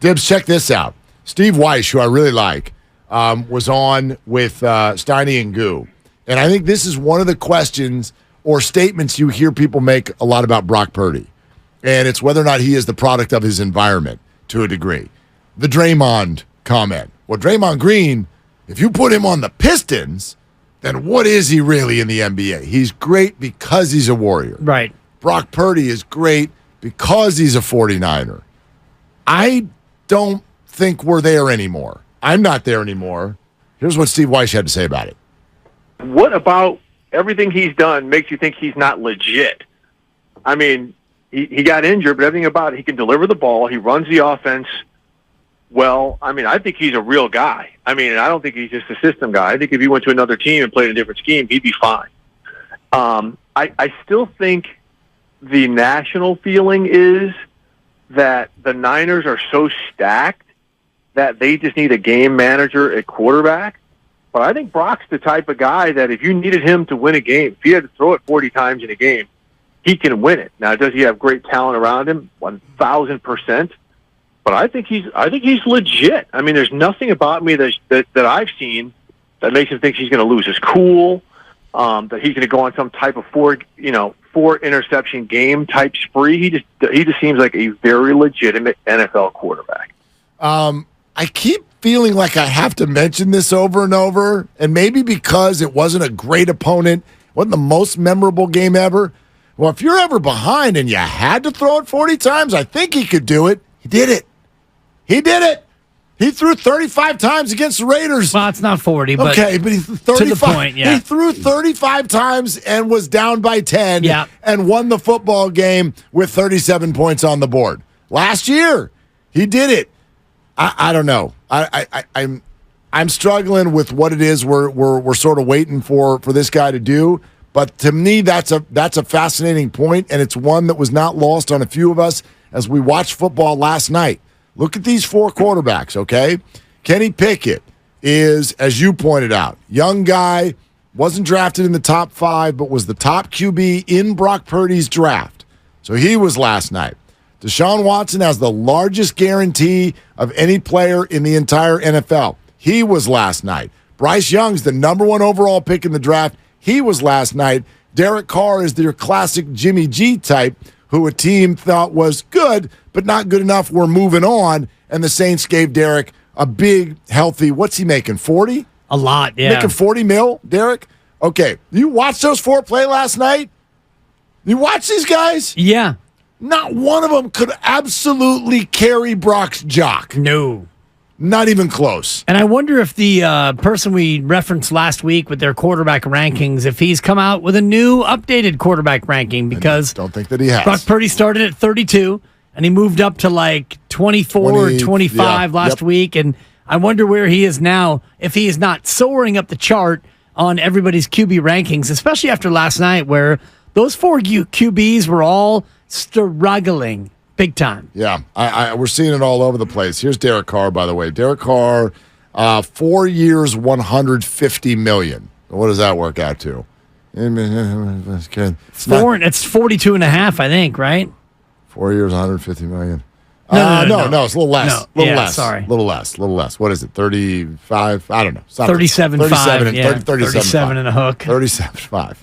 Dibs, check this out. Steve Weiss, who I really like, was on with Steiny and Goo. And I think this is one of the questions or statements you hear people make a lot about Brock Purdy. And it's whether or not he is the product of his environment to a degree. The Draymond comment. Well, Draymond Green, if you put him on the Pistons, then what is he really in the NBA? He's great because he's a Warrior. Right. Brock Purdy is great because he's a 49er. I don't think we're there anymore. I'm not there anymore. Here's what Steve Weiss had to say about it. What about everything he's done makes you think he's not legit? I mean, he got injured, but everything about it, he can deliver the ball. He runs the offense well. I mean, I think he's a real guy. I mean, I don't think he's just a system guy. I think if he went to another team and played a different scheme, he'd be fine. I still think the national feeling is that the Niners are so stacked that they just need a game manager at quarterback. But I think Brock's the type of guy that if you needed him to win a game, if you had to throw it 40 times in a game, he can win it. Now, does he have great talent around him? 1,000%. But I think he's legit. I mean, there's nothing about me that I've seen that makes him think he's going to lose his cool, that he's going to go on some type of four interception game type spree. He just seems like a very legitimate NFL quarterback. I keep feeling like I have to mention this over and over, and maybe because it wasn't a great opponent, wasn't the most memorable game ever. Well, if you're ever behind and you had to throw it 40 times, I think he could do it. He did it. He threw 35 times against the Raiders. Well, it's not 40, but okay, but he threw 35. To the point, yeah. He threw 35 times and was down by 10 and won the football game with 37 points on the board. Last year, he did it. I don't know. I'm struggling with what it is we're sort of waiting for this guy to do. But to me, that's a fascinating point, and it's one that was not lost on a few of us as we watched football last night. Look at these four quarterbacks, okay? Kenny Pickett is, as you pointed out, young guy, wasn't drafted in the top 5, but was the top QB in Brock Purdy's draft. So he was last night. Deshaun Watson has the largest guarantee of any player in the entire NFL. He was last night. Bryce Young's the number 1 overall pick in the draft. He was last night. Derek Carr is their classic Jimmy G type, who a team thought was good, but not good enough. We're moving on. And the Saints gave Derek a big, healthy, what's he making, 40? A lot, yeah. Making 40 mil, Derek? Okay. You watched those four play last night? You watch these guys? Yeah. Not one of them could absolutely carry Brock's jock. No. Not even close. And I wonder if the person we referenced last week with their quarterback rankings, if he's come out with a new updated quarterback ranking, because I don't think that he has. Brock Purdy started at 32, and he moved up to like 24 or 25 last week. And I wonder where he is now, if he is not soaring up the chart on everybody's QB rankings, especially after last night where those four QBs were all struggling big time. Yeah, we're seeing it all over the place. Here's Derek Carr, by the way. Derek Carr, 4 years, $150 million. What does that work out to? It's 42 and a half, I think, right? 4 years, $150 million. No, it's a little less. Sorry. A little less. What is it, 35? I don't know. 37.5. 37 and a hook. 37.5.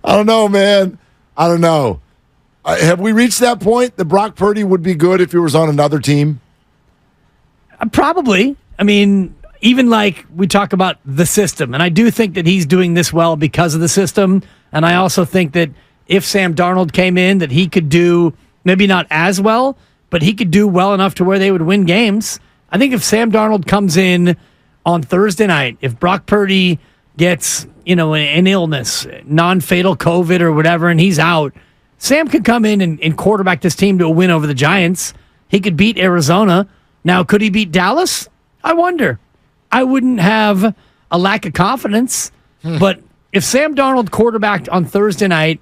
I don't know, man. I don't know. Have we reached that point that Brock Purdy would be good if he was on another team? Probably. I mean, even like we talk about the system, and I do think that he's doing this well because of the system, and I also think that if Sam Darnold came in, that he could do maybe not as well, but he could do well enough to where they would win games. I think if Sam Darnold comes in on Thursday night, if Brock Purdy gets, an illness, non-fatal COVID or whatever, and he's out, Sam could come in and quarterback this team to a win over the Giants. He could beat Arizona. Now, could he beat Dallas? I wonder. I wouldn't have a lack of confidence, but if Sam Darnold quarterbacked on Thursday night,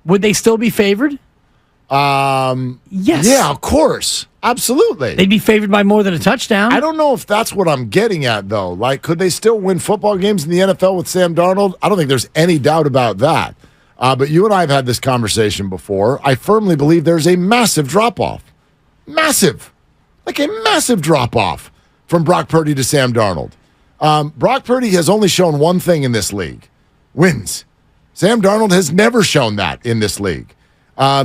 would they still be favored? Yes. Yeah, of course. Absolutely. They'd be favored by more than a touchdown. I don't know if that's what I'm getting at, though. Like, could they still win football games in the NFL with Sam Darnold? I don't think there's any doubt about that. But you and I have had this conversation before. I firmly believe there's a massive drop-off. Massive. Like a massive drop-off from Brock Purdy to Sam Darnold. Brock Purdy has only shown one thing in this league: wins. Sam Darnold has never shown that in this league.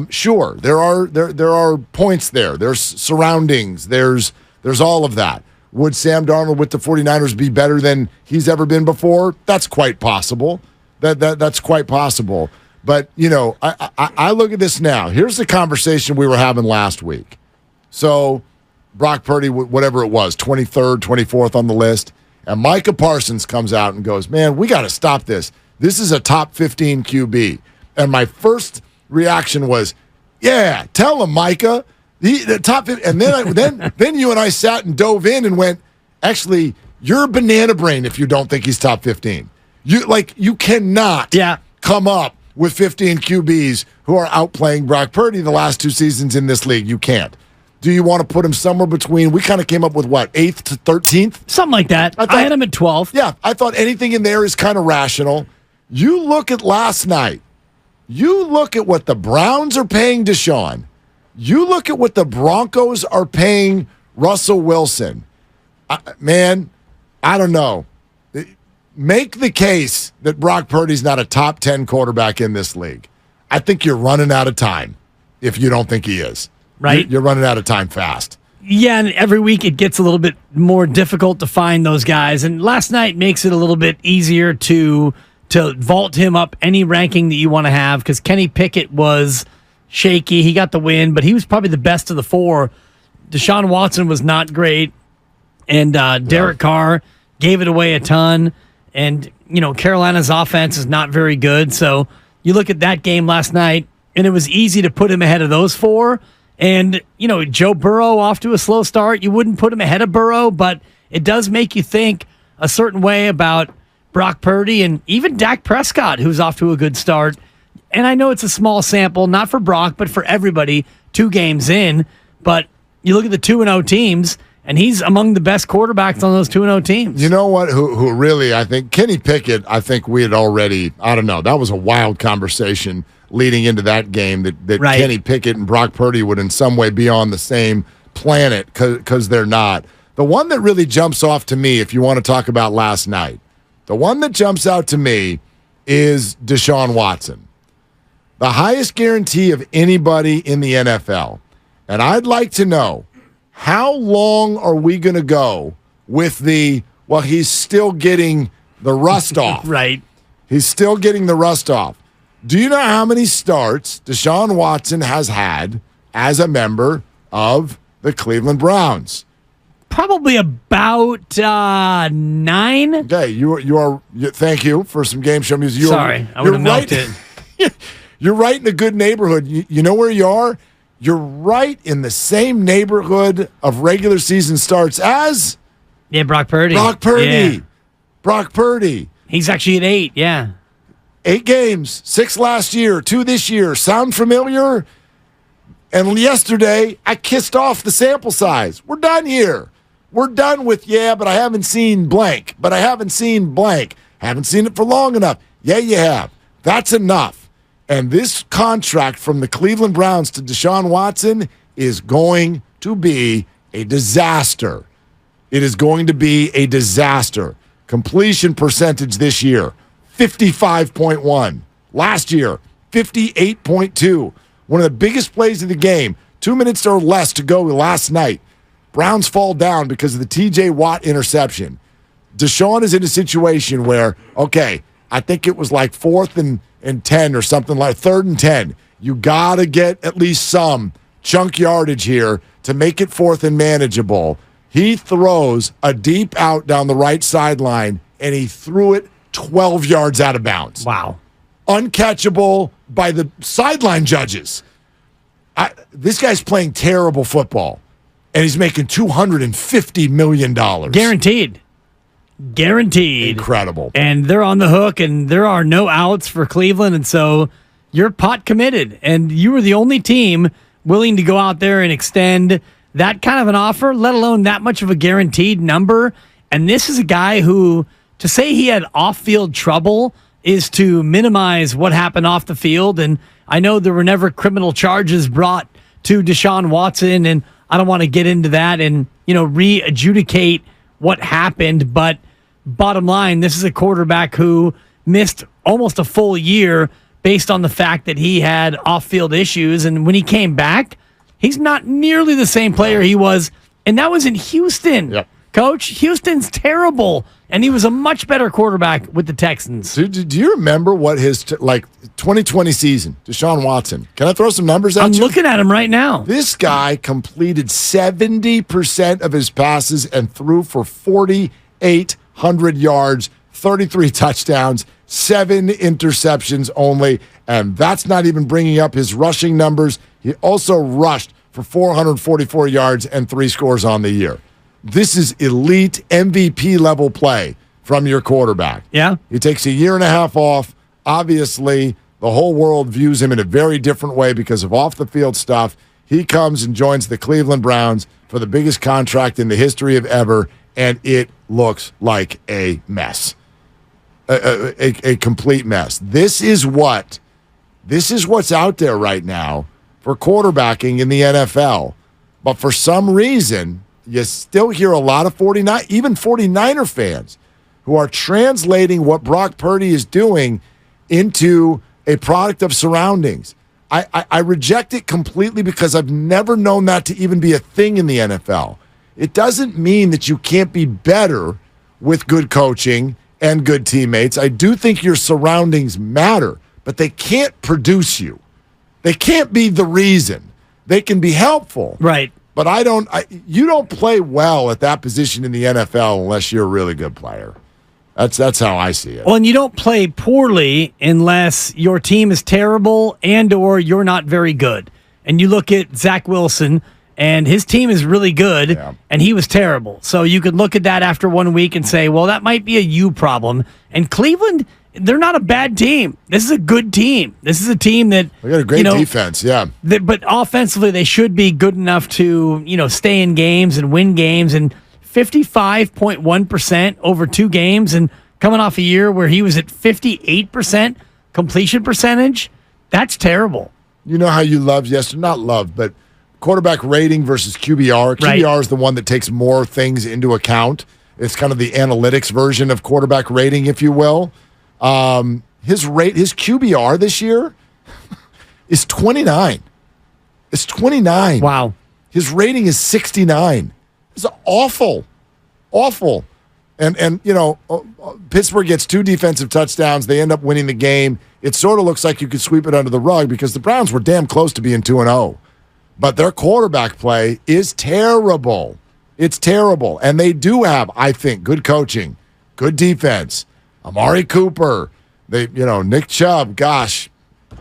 Sure, there are points there. There's surroundings. There's all of that. Would Sam Darnold with the 49ers be better than he's ever been before? That's quite possible. That's quite possible. But, I look at this now. Here's the conversation we were having last week. So, Brock Purdy, whatever it was, 23rd, 24th on the list. And Micah Parsons comes out and goes, man, we got to stop this. This is a top 15 QB. And my first reaction was, yeah, tell him, Micah. The top 15. And then you and I sat and dove in and went, actually, you're a banana brain if you don't think he's top 15. You cannot come up with 15 QBs who are outplaying Brock Purdy the last 2 seasons in this league. You can't. Do you want to put him somewhere between? We kind of came up with what, 8th to 13th? Something like that. I had him at 12th. Yeah, I thought anything in there is kind of rational. You look at last night. You look at what the Browns are paying Deshaun. You look at what the Broncos are paying Russell Wilson. Man, I don't know. Make the case that Brock Purdy's not a top 10 quarterback in this league. I think you're running out of time if you don't think he is. Right? You're running out of time fast. Yeah, and every week it gets a little bit more difficult to find those guys. And last night makes it a little bit easier to vault him up any ranking that you want to have, because Kenny Pickett was shaky. He got the win, but he was probably the best of the 4. Deshaun Watson was not great. And Derek Carr gave it away a ton. And, Carolina's offense is not very good. So you look at that game last night, and it was easy to put him ahead of those 4. And, Joe Burrow off to a slow start. You wouldn't put him ahead of Burrow, but it does make you think a certain way about Brock Purdy and even Dak Prescott, who's off to a good start. And I know it's a small sample, not for Brock, but for everybody, 2 games in. But you look at the 2-0 teams, and he's among the best quarterbacks on those 2-0 teams. You know what? Who really, I think, Kenny Pickett, I think we had already, I don't know, that was a wild conversation leading into that game that right. Kenny Pickett and Brock Purdy would in some way be on the same planet, because they're not. The one that really jumps off to me, if you want to talk about last night, the one that jumps out to me is Deshaun Watson. The highest guarantee of anybody in the NFL. And I'd like to know, how long are we going to go with he's still getting the rust off. Right. He's still getting the rust off. Do you know how many starts Deshaun Watson has had as a member of the Cleveland Browns? Probably about 9. Okay, you are. Thank you for some game show music. Sorry, I would have milked it. You're right in a good neighborhood. You know where you are? You're right in the same neighborhood of regular season starts as Brock Purdy. Yeah. Brock Purdy. He's actually at 8. Yeah, 8 games, 6 last year, 2 this year. Sound familiar? And yesterday, I kissed off the sample size. We're done here. We're done with, but I haven't seen blank. But I haven't seen blank. Haven't seen it for long enough. Yeah, you have. That's enough. And this contract from the Cleveland Browns to Deshaun Watson is going to be a disaster. It is going to be a disaster. Completion percentage this year, 55.1. Last year, 58.2. One of the biggest plays of the game, 2 minutes or less to go last night. Browns fall down because of the T.J. Watt interception. Deshaun is in a situation where, okay, I think it was like 4th and 10 or something like 3rd and 10. You got to get at least some chunk yardage here to make it 4th and manageable. He throws a deep out down the right sideline, and he threw it 12 yards out of bounds. Wow. Uncatchable by the sideline judges. This guy's playing terrible football, and he's making $250 million. Guaranteed. Incredible. And they're on the hook, and there are no outs for Cleveland, and so you're pot committed. And you were the only team willing to go out there and extend that kind of an offer, let alone that much of a guaranteed number. And this is a guy who, to say he had off-field trouble is to minimize what happened off the field. And I know there were never criminal charges brought to Deshaun Watson, and I don't want to get into that and, re-adjudicate what happened. But bottom line, this is a quarterback who missed almost a full year based on the fact that he had off-field issues. And when he came back, he's not nearly the same player he was. And that was in Houston. Yep. Coach, Houston's terrible. And he was a much better quarterback with the Texans. Do you remember what his 2020 season, Deshaun Watson? Can I throw some numbers at you? I'm looking at him right now. This guy completed 70% of his passes and threw for 4,800 yards, 33 touchdowns, 7 interceptions only. And that's not even bringing up his rushing numbers. He also rushed for 444 yards and 3 scores on the year. This is elite MVP level play from your quarterback. Yeah. He takes a year and a half off. Obviously, the whole world views him in a very different way because of off-the-field stuff. He comes and joins the Cleveland Browns for the biggest contract in the history of ever, and it looks like a mess. A complete mess. This is what's out there right now for quarterbacking in the NFL. But for some reason, you still hear a lot of 49er fans who are translating what Brock Purdy is doing into a product of surroundings. I reject it completely because I've never known that to even be a thing in the NFL. It doesn't mean that you can't be better with good coaching and good teammates. I do think your surroundings matter, but they can't produce you. They can't be the reason. They can be helpful. Right. But you don't play well at that position in the NFL unless you're a really good player. That's how I see it. Well, and you don't play poorly unless your team is terrible and or you're not very good. And you look at Zach Wilson, and his team is really good, and he was terrible. So you could look at that after 1 week and say, well, that might be a you problem. And Cleveland, they're not a bad team. This is a good team. This is a team that they got a great defense, but offensively, they should be good enough to stay in games and win games. And 55.1% over 2 games, and coming off a year where he was at 58% completion percentage, that's terrible. You know how you not love, but quarterback rating versus QBR. QBR is the one that takes more things into account. It's kind of the analytics version of quarterback rating, if you will. His QBR this year is 29. It's 29. Wow. His rating is 69. It's awful. And Pittsburgh gets 2 defensive touchdowns. They end up winning the game. It sort of looks like you could sweep it under the rug because the Browns were damn close to being 2-0. But their quarterback play is terrible. It's terrible. And they do have, I think, good coaching, good defense. Amari Cooper, Nick Chubb, gosh,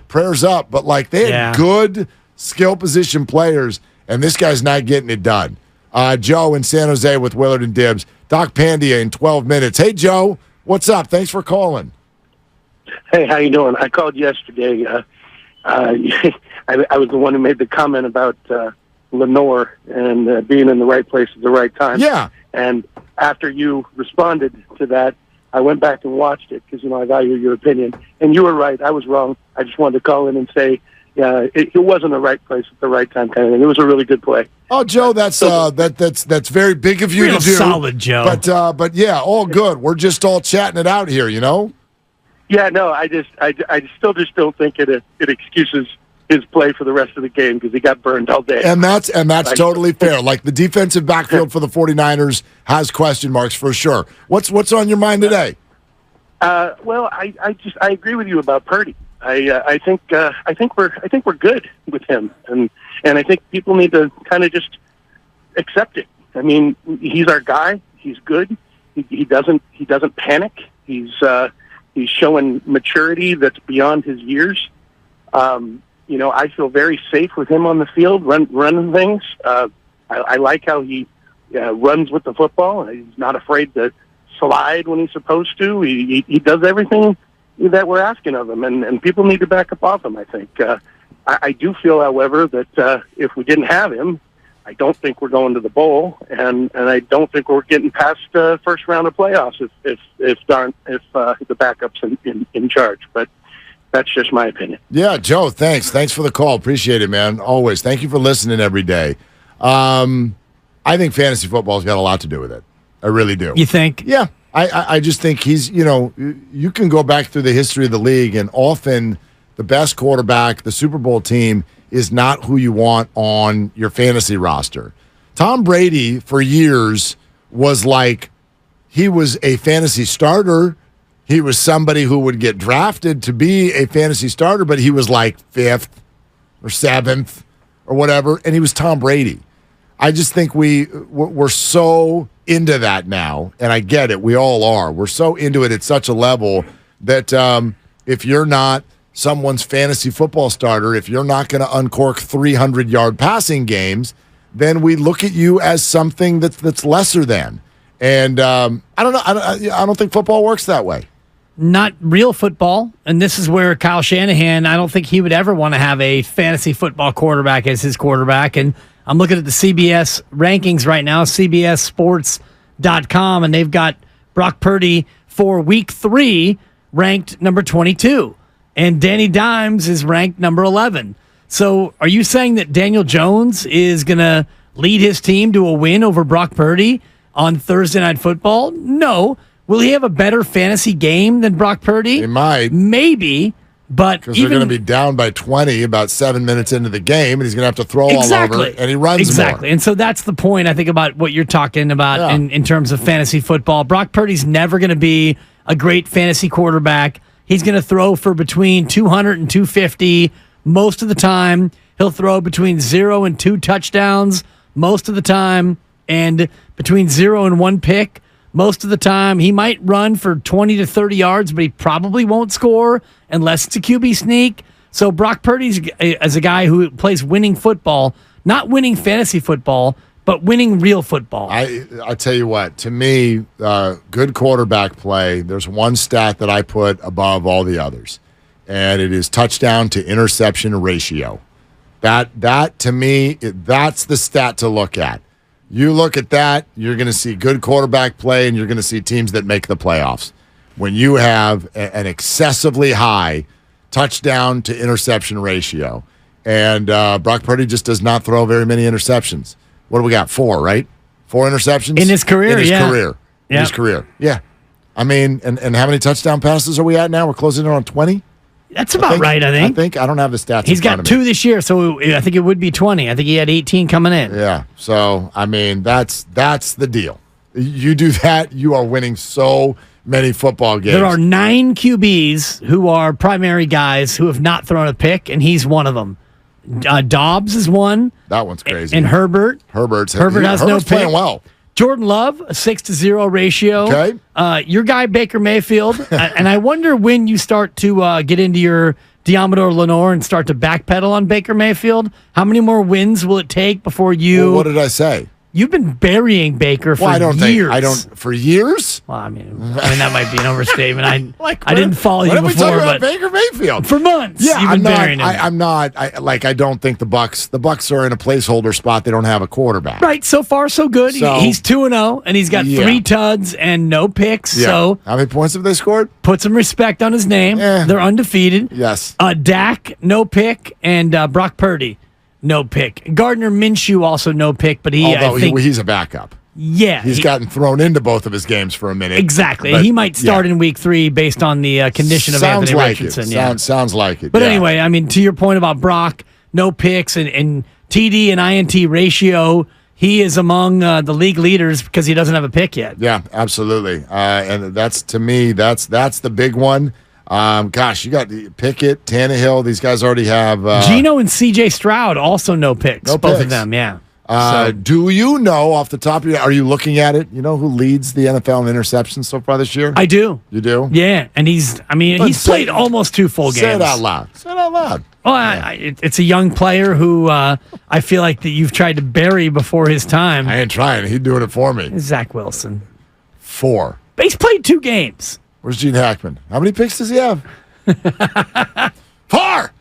prayers up. But they had good skill position players, and this guy's not getting it done. Joe in San Jose with Willard and Dibs. Doc Pandia in 12 minutes. Hey, Joe, what's up? Thanks for calling. Hey, how you doing? I called yesterday. I was the one who made the comment about Lenore and being in the right place at the right time. Yeah. And after you responded to that, I went back and watched it because, I value your opinion. And you were right. I was wrong. I just wanted to call in and say it wasn't the right place at the right time kind of thing. It was a really good play. Oh, Joe, that's very big of you to do. Solid, Joe. But yeah, all good. We're just all chatting it out here, Yeah, no, I still don't think it excuses his play for the rest of the game because he got burned all day. And that's totally fair. The defensive backfield for the 49ers has question marks for sure. What's on your mind today? Well, I agree with you about Purdy. I think we're good with him, and I think people need to kind of just accept it. I mean, he's our guy. He's good. He doesn't panic. He's showing maturity that's beyond his years. I feel very safe with him on the field, running things. I like how he runs with the football. He's not afraid to slide when he's supposed to. He does everything that we're asking of him, and people need to back up off him, I think. I do feel, however, that if we didn't have him, I don't think we're going to the bowl, and I don't think we're getting past first round of playoffs if the backup's in charge. But that's just my opinion. Yeah, Joe, thanks for the call. Appreciate it, man. Always. Thank you for listening every day. I think fantasy football's got a lot to do with it. I really do. You think? Yeah. I just think he's, you can go back through the history of the league, and often the best quarterback, the Super Bowl team, is not who you want on your fantasy roster. Tom Brady, for years, was like, he was a fantasy starter. He was somebody who would get drafted to be a fantasy starter, but he was like 5th or 7th or whatever, and he was Tom Brady. I just think we're so into that now, and I get it. We all are. We're so into it at such a level that if you're not someone's fantasy football starter, if you're not going to uncork 300-yard passing games, then we look at you as something that's lesser than. And I don't know. I don't think football works that way. Not real football. And this is where Kyle Shanahan, I don't think he would ever want to have a fantasy football quarterback as his quarterback. And I'm looking at the CBS rankings right now, CBSSports.com, and they've got Brock Purdy for week 3 ranked number 22. And Danny Dimes is ranked number 11. So are you saying that Daniel Jones is going to lead his team to a win over Brock Purdy on Thursday Night Football? No. Will he have a better fantasy game than Brock Purdy? He might. Maybe, but because they're going to be down by 20 about 7 minutes into the game, and he's going to have to throw all over, and he runs more. And so that's the point, I think, about what you're talking about in terms of fantasy football. Brock Purdy's never going to be a great fantasy quarterback. He's going to throw for between 200 and 250 most of the time. He'll throw between 0 and 2 touchdowns most of the time, and between 0 and 1 pick most of the time. He might run for 20 to 30 yards, but he probably won't score unless it's a QB sneak. So Brock Purdy's as a guy who plays winning football, not winning fantasy football, but winning real football. I tell you what, to me, good quarterback play, there's one stat that I put above all the others, and it is touchdown to interception ratio. That to me, that's the stat to look at. You look at that, you're going to see good quarterback play, and you're going to see teams that make the playoffs. When you have an excessively high touchdown to interception ratio, and Brock Purdy just does not throw very many interceptions. What do we got? 4, right? 4 interceptions? In his career, In his career. Yeah. I mean, and how many touchdown passes are we at now? We're closing in on 20? That's about right, I think. I don't have the stats. He's got 2 this year, so I think it would be 20. I think he had 18 coming in. Yeah. So, I mean, that's the deal. You do that, you are winning so many football games. There are 9 QBs who are primary guys who have not thrown a pick, and he's one of them. Dobbs is one. That one's crazy. And Herbert. Herbert's no pick. Playing well. Jordan Love, a 6-0 ratio. Okay. Your guy, Baker Mayfield. And I wonder when you start to get into your Diamador Lenore and start to backpedal on Baker Mayfield. How many more wins will it take before you... Well, what did I say? You've been burying Baker for years. For years? Well, I mean that might be an overstatement. I didn't follow you before, but Baker Mayfield for months. Yeah, you've been burying him. I don't think the Bucs are in a placeholder spot. They don't have a quarterback. Right. So far, so good. He's 2-0, and he's got 3 tuds and no picks. Yeah. So how many points have they scored? Put some respect on his name. They're undefeated. Yes. Dak, no pick, and Brock Purdy. No pick. Gardner Minshew also no pick, but he's a backup. Yeah. He's gotten thrown into both of his games for a minute. Exactly. He might start in week 3 based on the condition of Anthony Richardson. Sounds like it. But anyway, I mean, to your point about Brock, no picks and TD and INT ratio, he is among the league leaders because he doesn't have a pick yet. Yeah, absolutely. And that's, to me, that's the big one. Gosh, you got Pickett, Tannehill. These guys already have Geno and C.J. Stroud also no picks. Both of them, yeah. Do you know off the top of your? Are you looking at it? You know who leads the NFL in interceptions so far this year? I do. You do? Yeah, and he's played almost 2 full games. Say it out loud. Say it out loud. Well, it's a young player who I feel like that you've tried to bury before his time. I ain't trying. He's doing it for me. Zach Wilson. 4. But he's played 2 games. Where's Gene Hackman? How many picks does he have? 4!